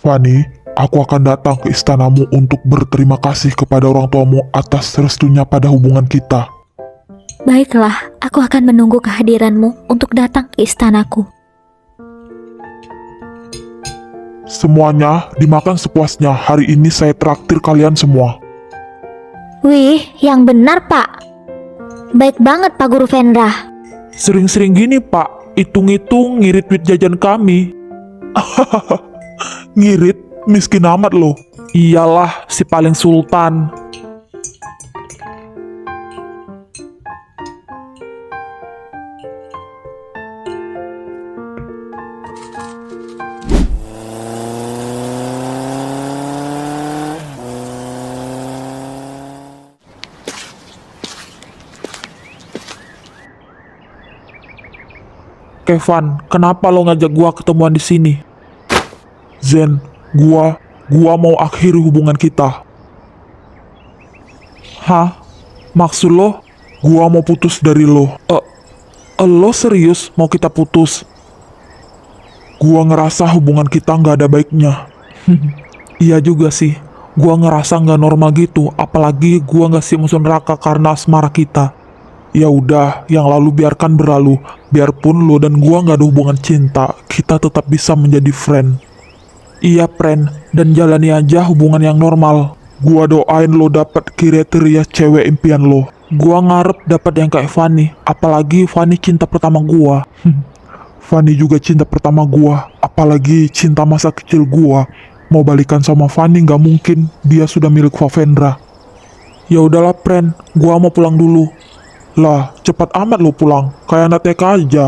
Fanny, aku akan datang ke istanamu untuk berterima kasih kepada orang tuamu atas restunya pada hubungan kita. Baiklah, aku akan menunggu kehadiranmu untuk datang ke istanaku. Semuanya dimakan sepuasnya. Hari ini saya traktir kalian semua. Wih, yang benar, Pak. Baik banget, Pak Guru Vendra. Sering-sering gini pak, hitung-hitung ngirit duit jajan kami. Ngirit, miskin amat loh. Iyalah si paling sultan. Kevin, kenapa lo ngajak gua ketemuan di sini? Zen, gua mau akhiri hubungan kita. Hah? Maksud lo? Gua mau putus dari lo. Lo serius mau kita putus? Gua ngerasa hubungan kita nggak ada baiknya. Iya juga sih. Gua ngerasa nggak normal gitu. Apalagi gua nggak sih musuh neraka karena asmara kita. Ya udah, yang lalu biarkan berlalu. Biarpun lo dan gua nggak ada hubungan cinta, kita tetap bisa menjadi friend. Iya, friend. Dan jalani aja hubungan yang normal. Gua doain lo dapet kriteria cewek impian lo. Gua ngarep dapat yang kayak Fanny. Apalagi Fanny cinta pertama gua. Fanny juga cinta pertama gua, apalagi cinta masa kecil gua. Mau balikan sama Fanny nggak mungkin, dia sudah milik Favendra. Ya udahlah, friend. Gua mau pulang dulu. Lah, cepat amat lo pulang, kayak anak TK aja.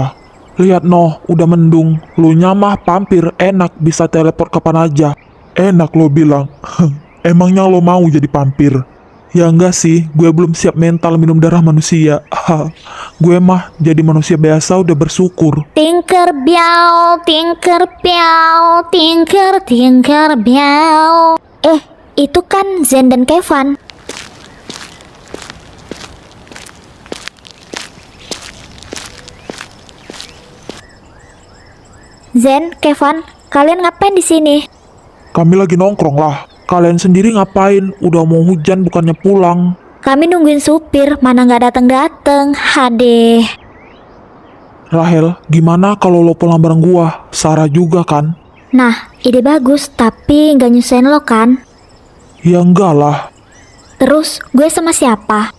Lihat noh, udah mendung. Lu nyamah pampir, enak bisa teleport kapan aja. Enak lo bilang. Emangnya lo mau jadi pampir? Ya enggak sih, gue belum siap mental minum darah manusia. Gue mah jadi manusia biasa udah bersyukur. Tinker biau, tinker piau, tinker tinker biau. Itu kan Zen dan Kevin. Zen, Kevin, kalian ngapain di sini? Kami lagi nongkrong lah. Kalian sendiri ngapain? Udah mau hujan bukannya pulang. Kami nungguin supir, mana nggak dateng-dateng. Hadeh. Rahel, gimana kalau lo pulang bareng gua? Sarah juga kan? Nah, ide bagus, tapi nggak nyusahin lo kan? Ya enggak lah. Terus, gue sama siapa?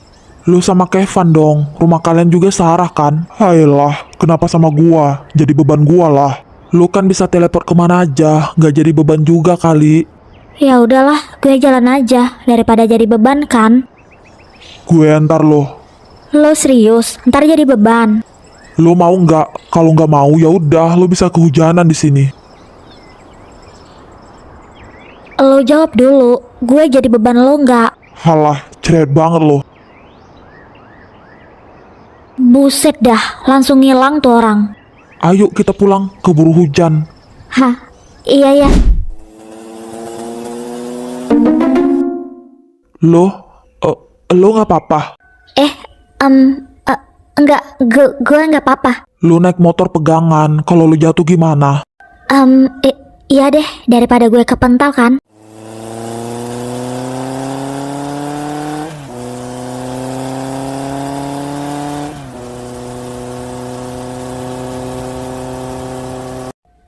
Lu sama Kevin dong. Rumah kalian juga searah kan? Hailah, kenapa sama gua? Jadi beban gua lah. Lu kan bisa teleport kemana aja, nggak jadi beban juga kali. Ya udahlah, gue jalan aja daripada jadi beban kan. Gue antar lo. Lo serius? Ntar jadi beban. Lo mau nggak? Kalau nggak mau ya udah, lo bisa kehujanan di sini. Lo jawab dulu, gue jadi beban lo nggak? Halah, cerewet banget lo. Buset dah, langsung ngilang tuh orang. Ayo kita pulang, keburu hujan. Hah, iya ya. Lo nggak apa-apa? Enggak, gue nggak apa-apa. Lo naik motor pegangan, kalau lo jatuh gimana? Iya deh, daripada gue kepental kan.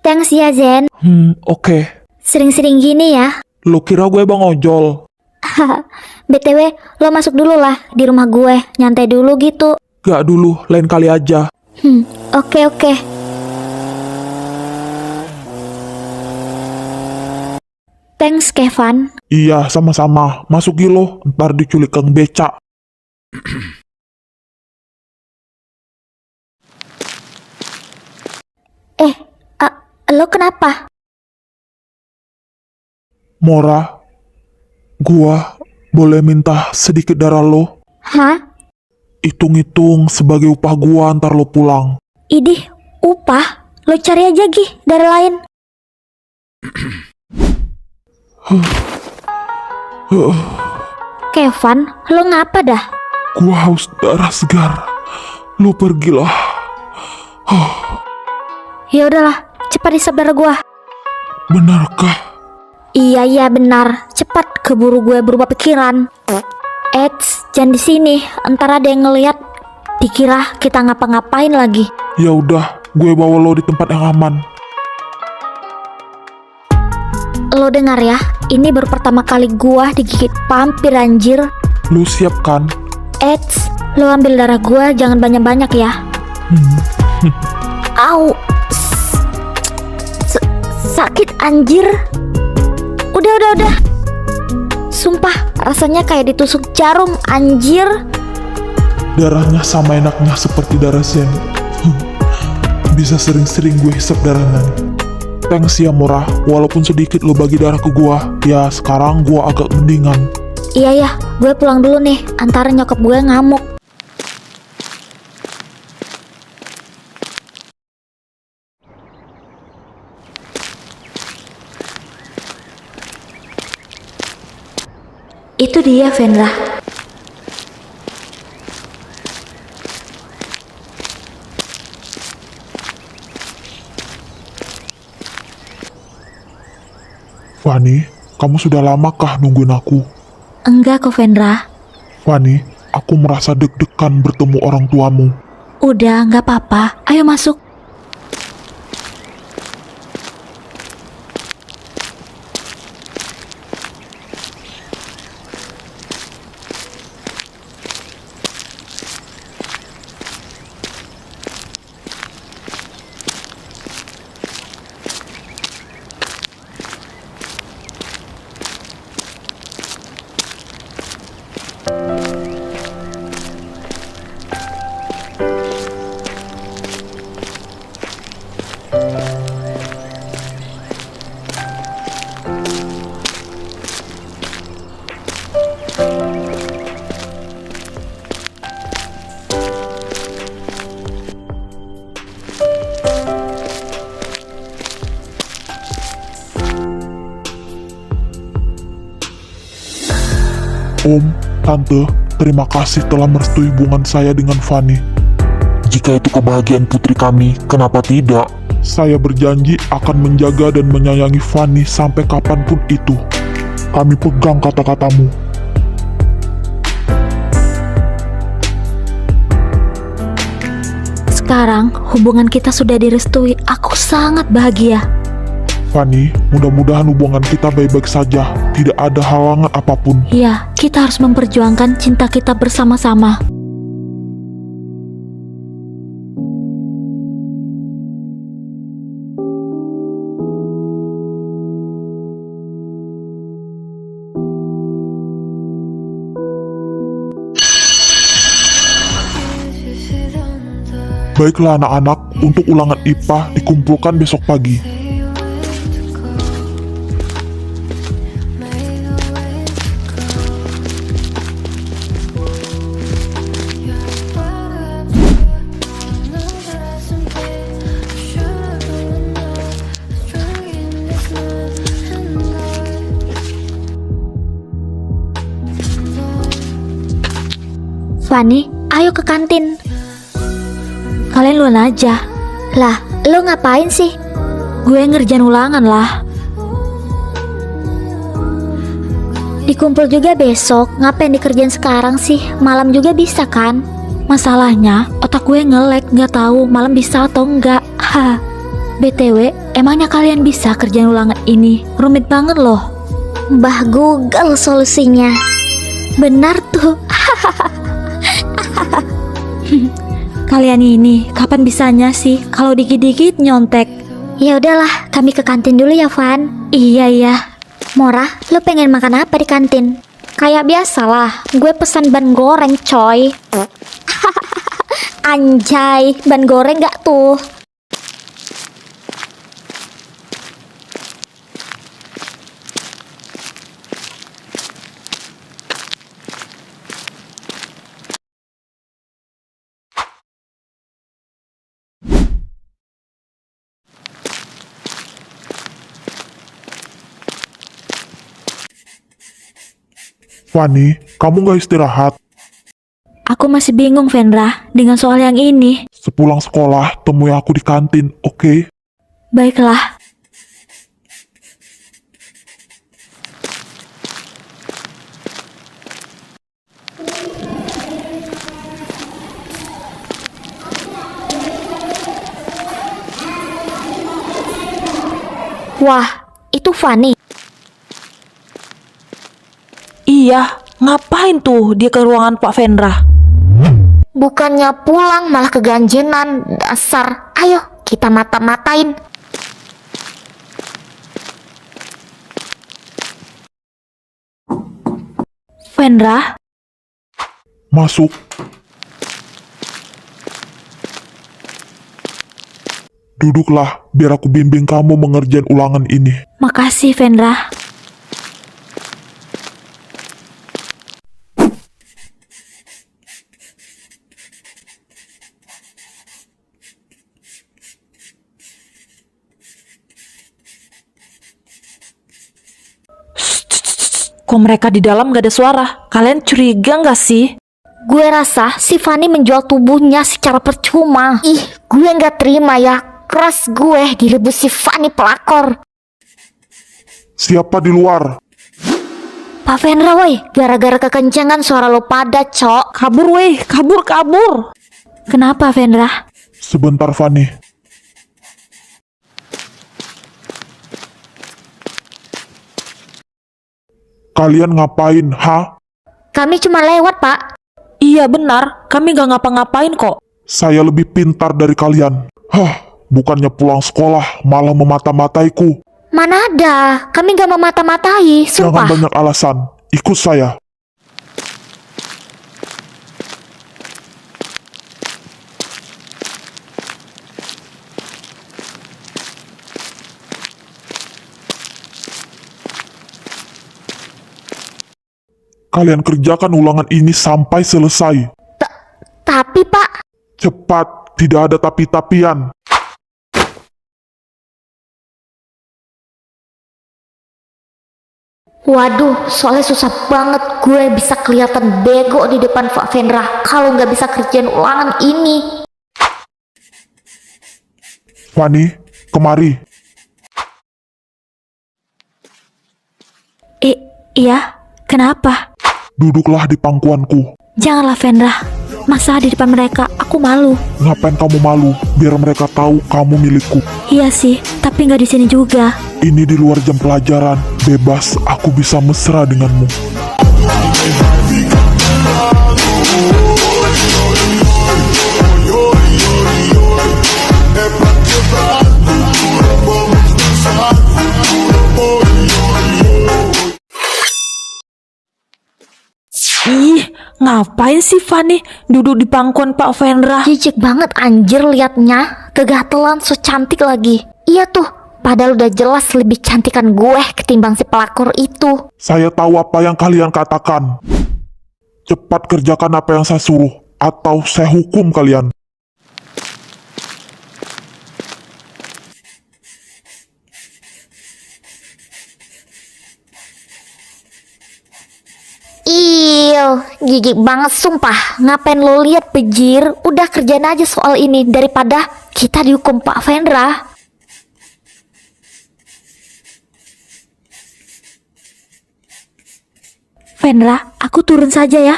Thanks ya Zen. Oke. Sering-sering gini ya. Lo kira gue bang ojol? BTW, lo masuk dulu lah di rumah gue, nyantai dulu gitu. Gak dulu, lain kali aja. Oke. Thanks Kevin. Iya, sama-sama. Masuk lo, ntar diculik kang becak. Lo kenapa? Mora, gua boleh minta sedikit darah lo? Hah? Hitung-hitung sebagai upah gua antar lo pulang. Idih, upah? Lo cari aja Gih, dari lain. Kevin, lo ngapa dah? Gua haus darah segar. Lo pergilah. Ya udahlah, cepat isap darah gua. Benarkah? Iya benar. Cepat keburu gue berubah pikiran. Eits, jangan di sini. Entar ada yang ngeliat, dikira kita ngapa-ngapain lagi. Ya udah, gue bawa lo di tempat yang aman. Lo dengar ya, ini baru pertama kali gua digigit vampir anjir. Lo siap kan? Eits, lo ambil darah gua jangan banyak-banyak ya. Au. Sakit anjir. Udah. Sumpah, rasanya kayak ditusuk jarum anjir. Darahnya sama enaknya seperti darah Shen. Bisa sering-sering gue hisap darahnya nih. Thanks ya Murah, walaupun sedikit lo bagi darah ke gua. Ya sekarang gua agak mendingan. Iya ya, gue pulang dulu nih, antara nyokap gue ngamuk. Itu dia Vendra. Fanny, kamu sudah lamakah nungguin aku? Enggak kok Vendra. Fanny, aku merasa deg-degan bertemu orang tuamu. Udah, nggak apa-apa. Ayo masuk. Om, Tante, terima kasih telah merestui hubungan saya dengan Fanny. Jika itu kebahagiaan putri kami, kenapa tidak? Saya berjanji akan menjaga dan menyayangi Fanny sampai kapanpun itu. Kami pegang kata-katamu. Sekarang hubungan kita sudah direstui. Aku sangat bahagia. Fanny, mudah-mudahan hubungan kita baik-baik saja. Tidak ada halangan apapun. Ya, kita harus memperjuangkan cinta kita bersama-sama. Baiklah anak-anak, untuk ulangan IPA dikumpulkan besok pagi. Fanny, ayo ke kantin. Kalian duluan aja. Lah, lo ngapain sih? Gue ngerjain ulangan lah. Dikumpul juga besok. Ngapain dikerjain sekarang sih? Malam juga bisa kan? Masalahnya, otak gue nge-lag, nggak tahu malam bisa atau enggak. Ha. BTW, emangnya kalian bisa kerjain ulangan ini? Rumit banget loh. Mbah Google solusinya. Benar tuh. Kalian ini kapan bisanya sih kalau dikit-dikit nyontek? Ya udahlah, kami ke kantin dulu ya, Van. Iya. Mora, lu pengen makan apa di kantin? Kayak biasalah, gue pesan ban goreng, coy. Anjay, ban goreng gak tuh? Fanny, kamu gak istirahat? Aku masih bingung, Vendra, dengan soal yang ini. Sepulang sekolah, temui aku di kantin, oke? Baiklah. Wah, itu Fanny. Iya, ngapain tuh dia ke ruangan Pak Vendra? Bukannya pulang malah keganjenan. Dasar. Ayo kita mata-matain. Vendra? Masuk. Duduklah, biar aku bimbing kamu mengerjain ulangan ini. Makasih Vendra. Kok mereka di dalam gak ada suara? Kalian curiga gak sih? Gue rasa si Fanny menjual tubuhnya secara percuma. Ih, gue nggak terima ya. Keras gue direbut si Fanny pelakor. Siapa di luar? Pak Vendra woi, gara-gara kekencangan suara lo pada, Cok. Kabur weh, kabur. Kenapa Vendra? Sebentar, Fanny. Kalian ngapain, ha? Kami cuma lewat, Pak. Iya benar, kami gak ngapa-ngapain kok. Saya lebih pintar dari kalian. Hah, bukannya pulang sekolah malah memata-mataiku. Mana ada, kami gak memata-matai, Jangan sumpah. banyak alasan. Ikut saya. Kalian kerjakan ulangan ini sampai selesai. Tapi Pak, Cepat, tidak ada tapi-tapian. waduh, soalnya susah banget gue bisa kelihatan bego di depan Pak Vendra kalau nggak bisa kerjaan ulangan ini. Fanny, kemari. Iya, kenapa? Duduklah di pangkuanku. Janganlah Vendra, masa di depan mereka aku malu. Ngapain kamu malu? Biar mereka tahu kamu milikku. Iya sih, tapi nggak di sini juga. Ini di luar jam pelajaran. Bebas, aku bisa mesra denganmu. Ih, ngapain sih Fanny duduk di pangkuan Pak Vendra? Jijik banget anjir liatnya. Kegatelan, so cantik lagi. Iya tuh, padahal udah jelas lebih cantikan gue ketimbang si pelakor itu. Saya tahu apa yang kalian katakan. Cepat kerjakan apa yang saya suruh, atau saya hukum kalian. Gigik banget sumpah. Ngapain lo lihat pejir? Udah kerjain aja soal ini daripada kita dihukum Pak Vendra. Vendra, aku turun saja ya.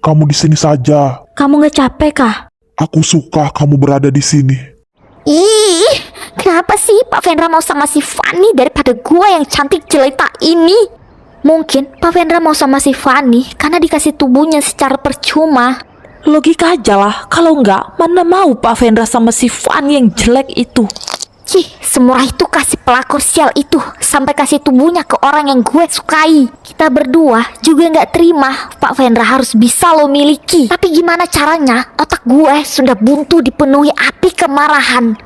Kamu di sini saja. Kamu nggak capek kah? Aku suka kamu berada di sini. Ih, kenapa sih Pak Vendra mau sama si Fanny daripada gua yang cantik jelita ini? Mungkin Pak Vendra mau sama si Fanny karena dikasih tubuhnya secara percuma. Logika aja lah, kalau enggak, mana mau Pak Vendra sama si Fanny yang jelek itu. Cih, semurah itu kasih pelakor sial itu sampai kasih tubuhnya ke orang yang gue sukai. Kita berdua juga nggak terima Pak Vendra harus bisa lo miliki. Tapi gimana caranya? Otak gue sudah buntu dipenuhi api kemarahan.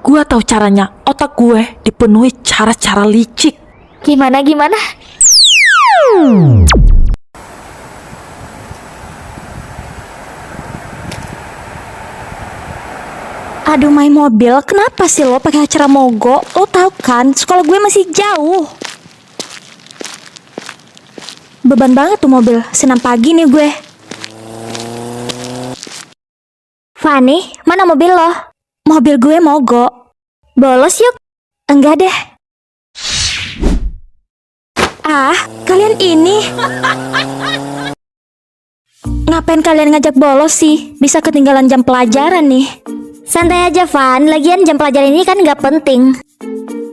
Gua tahu caranya, otak gue dipenuhi cara-cara licik. Gimana? Aduh, main mobil, kenapa sih lo pakai acara mogok? Lo tahu kan, sekolah gue masih jauh. Beban banget tuh mobil, senam pagi nih gue. Fanny, mana mobil lo? Mobil gue mogok. Bolos yuk. Enggak deh. Ah, kalian ini. Ngapain kalian ngajak bolos sih? Bisa ketinggalan jam pelajaran nih. Santai aja Van, lagian jam pelajaran ini kan nggak penting.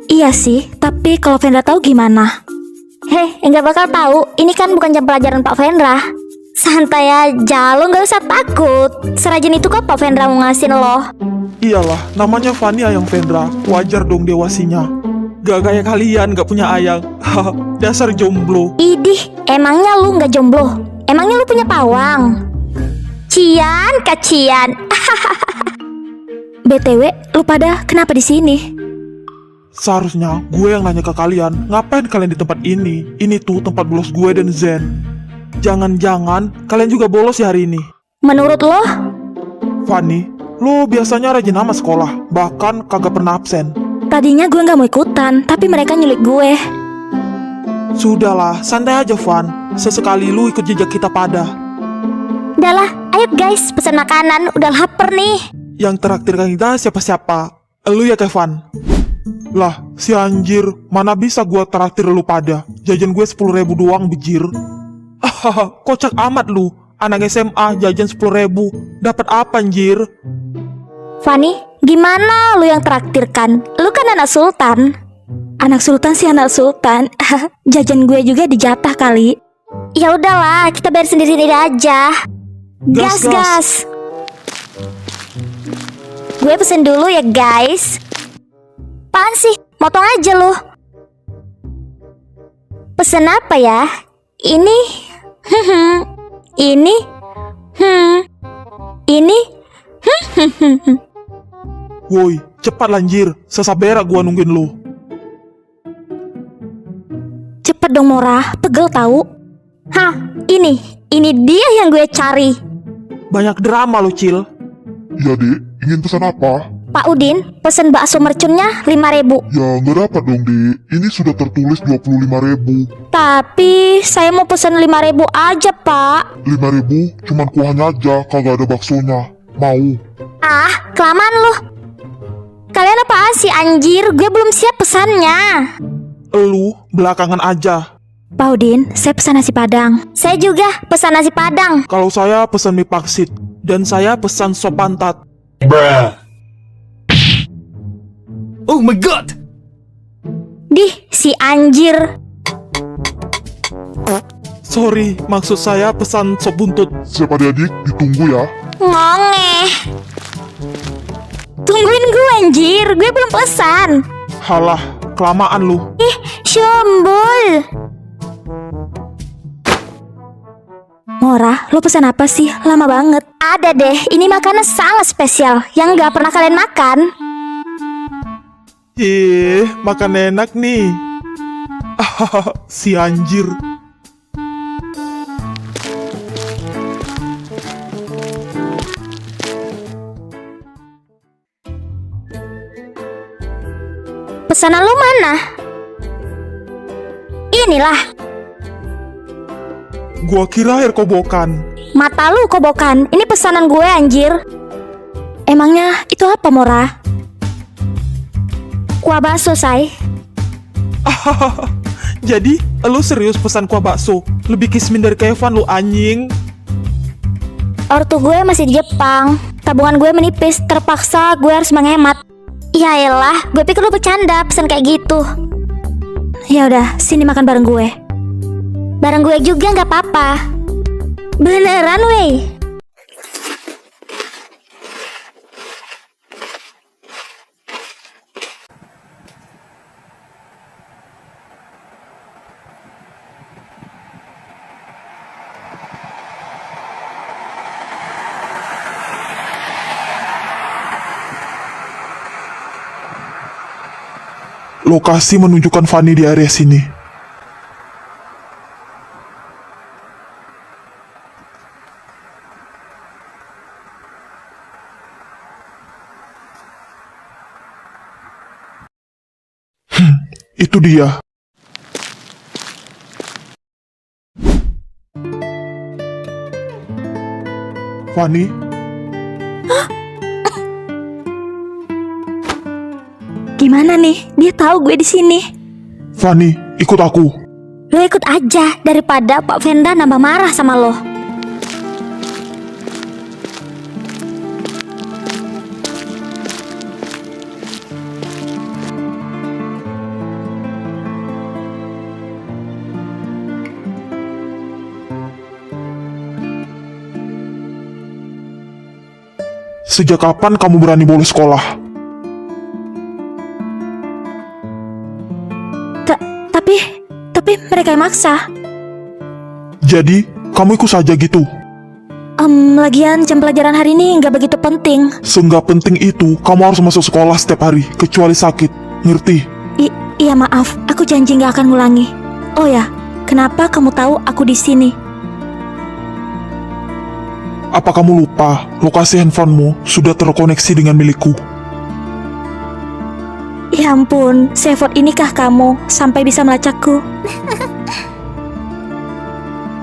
Iya sih, tapi kalau Vendra tahu gimana? Nggak bakal tahu. Ini kan bukan jam pelajaran Pak Vendra. Santai aja, lo nggak usah takut. Serajin itu kok Pak Vendra mau ngasihin lo. Iyalah, namanya Fanny ayang Vendra. Wajar dong dewasinya. Gak kayak kalian, gak punya ayang. Dasar jomblo. Idih, emangnya lu nggak jomblo? Emangnya lu punya pawang? Cian, kacian. BTW, lu pada kenapa di sini? Seharusnya gue yang nanya ke kalian, ngapain kalian di tempat ini? Ini tuh tempat bolos gue dan Zen. Jangan-jangan kalian juga bolos ya hari ini? Menurut lo? Fanny, lo biasanya rajin amat sekolah, bahkan kagak pernah absen. Tadinya gue nggak mau ikutan, tapi mereka nyulik gue. Sudahlah, santai aja Van. Sesekali lu ikut jejak kita pada. Udahlah, ayo guys, pesan makanan. Udah lapar nih. Yang traktir kita siapa-siapa? Lu ya Kevin? Lah, si anjir, mana bisa gua traktir lu pada? Jajan gue 10.000 doang, bejir. Kocak amat lu. Anak SMA jajan 10.000. Dapat apa anjir? Fanny, gimana lu yang traktirkan? Lu kan anak sultan. Anak sultan sih anak sultan. Jajan gue juga dijatah kali. Ya udahlah, kita bayar sendiri-sendiri aja. Gas, Gas. Gue pesen dulu ya guys. Apaan sih? Motong aja lu. Pesen apa ya? Ini. Ini. Ini. Woi, cepat lanjir. Sesabera gua nungguin lu. Cepet dong Mora, pegel tahu. Hah, ini dia yang gue cari. Banyak drama lu, Cil. Ya dek, ingin pesan apa? Pak Udin, pesen bakso mercunnya 5.000. Ya nggak dapat dong dek, ini sudah tertulis 25.000. Tapi saya mau pesen 5.000 aja pak. 5.000 cuman kuahnya aja, kagak ada baksonya. Mau? Ah, kelamaan lu. Kalian apaan sih anjir? Gue belum siap pesannya. Lu belakangan aja. Pak Udin, saya pesan nasi padang. Saya juga pesan nasi padang. Kalau saya pesan mie pangsit dan saya pesan sop pantat. Oh my god! Dih, si anjir. Sorry, maksud saya pesan sop buntut. Siapa adik, ditunggu ya. Ngongeh. Tungguin gue anjir, gue belum pesan. Halah, kelamaan lu. Ih, syumbul. Mora, lo pesan apa sih? Lama banget. Ada deh, ini makanan sangat spesial yang gak pernah kalian makan. Makan enak nih. Si anjir. Pesanan lu mana? Inilah. Gua kira air kobokan. Mata lu kobokan. Ini pesanan gue anjir. Emangnya itu apa Mora? Kuah bakso say. Jadi, lu serius pesan kuah bakso? Lebih kismin dari Kevin lu anjing. Ortu gue masih di Jepang. Tabungan gue menipis. Terpaksa gue harus menghemat. Ya elah, gue pikir lu bercanda pesan kayak gitu. Ya udah, sini makan bareng gue. Bareng gue juga nggak apa-apa. Beneran wey. Lokasi menunjukkan Fanny di area sini. Itu dia. Fanny, Gimana nih? Dia tahu gue di sini. Fanny, ikut aku. Lo ikut aja daripada Pak Vendra nambah marah sama lo. Sejak kapan kamu berani bolos sekolah? Tapi mereka yang maksa. Jadi, kamu ikut saja gitu. Lagian jam pelajaran hari ini nggak begitu penting. Seenggak penting itu, kamu harus masuk sekolah setiap hari, kecuali sakit. Ngerti? Iya maaf, aku janji nggak akan ngulangi. Oh ya, kenapa kamu tahu aku di sini? Apa kamu lupa, lokasi handphonemu sudah terkoneksi dengan milikku? Ya ampun, se-effort inikah kamu sampai bisa melacakku?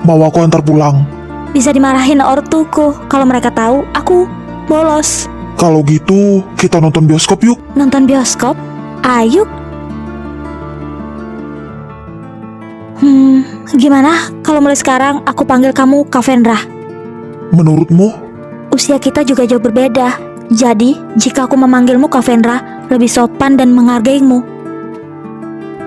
Mau aku antar pulang? Bisa dimarahin ortuku kalau mereka tahu aku bolos. Kalau gitu, kita nonton bioskop yuk. Nonton bioskop? Ayo. Gimana kalau mulai sekarang aku panggil kamu Kak Vendra? Menurutmu? Usia kita juga jauh berbeda. Jadi, jika aku memanggilmu Kak Vendra, lebih sopan dan menghargaimu.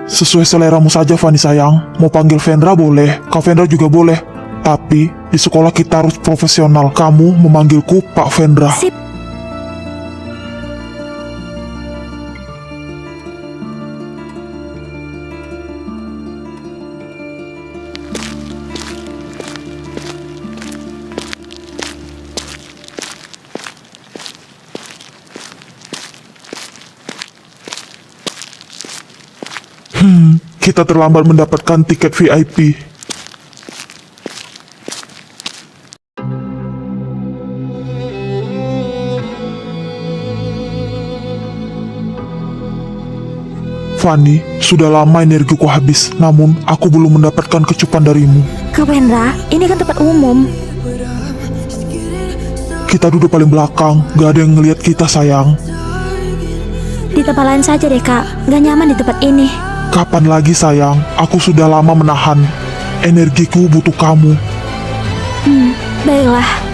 Sesuai seleramu saja, Fanny sayang. Mau panggil Vendra boleh, Kak Vendra juga boleh. Tapi, di sekolah kita harus profesional. Kamu memanggilku Pak Vendra. Sip. Kita terlambat mendapatkan tiket VIP. Fanny, sudah lama energiku habis, namun aku belum mendapatkan kecupan darimu. Kak Vendra, ini kan tempat umum. Kita duduk paling belakang, gak ada yang ngelihat kita sayang. Di tempat lain saja deh Kak, gak nyaman di tempat ini. Kapan lagi sayang, aku sudah lama menahan. Energiku butuh kamu. Baiklah.